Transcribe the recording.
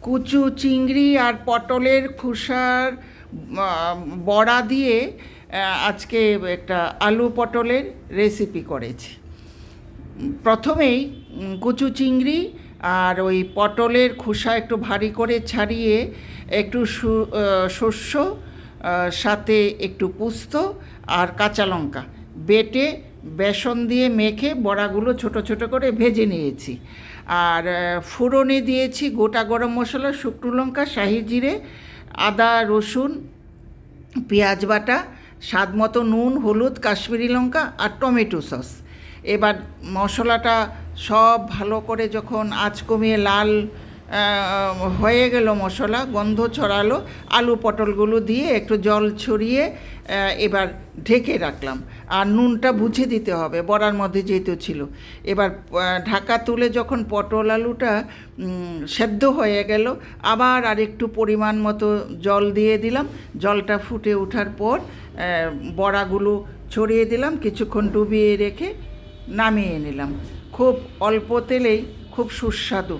কুচু চিংড়ি আর পটলের খোসার বড়া দিয়ে আজকে একটা আলু পটলের রেসিপি করেছি। প্রথমেই কুচু চিংড়ি আর ওই পটলের খোসা একটু ভারী করে ছাড়িয়ে একটু শস্য, সাথে একটু পোস্ত আর কাঁচা লঙ্কা বেটে বেসন দিয়ে মেখে বড়াগুলো ছোট ছোট করে ভেজে নিয়েছি। আর ফোড়নে দিয়েছি গোটা গরম মশলা, শুকনো লঙ্কা, শাহি জিরে, আদা রসুন, পেঁয়াজ বাটা, স্বাদ মতো নুন, হলুদ, কাশ্মীরি লঙ্কা আর টমেটো সস। এবার মশলাটা সব ভালো করে যখন আঁচ কমিয়ে লাল হয়ে গেল, মশলা গন্ধ ছড়ালো, আলু পটলগুলো দিয়ে একটু জল ছড়িয়ে এবার ঢেকে রাখলাম। আর নুনটা বুঝে দিতে হবে, বড়ার মধ্যে যেহেতু ছিল। এবার ঢাকা তুলে যখন পটল আলুটা সেদ্ধ হয়ে গেল, আবার আরেকটু পরিমাণ মতো জল দিয়ে দিলাম। জলটা ফুটে ওঠার পর বড়াগুলো ছড়িয়ে দিলাম, কিছুক্ষণ ডুবিয়ে রেখে নামিয়ে নিলাম। খুব অল্প তেলেই খুব সুস্বাদু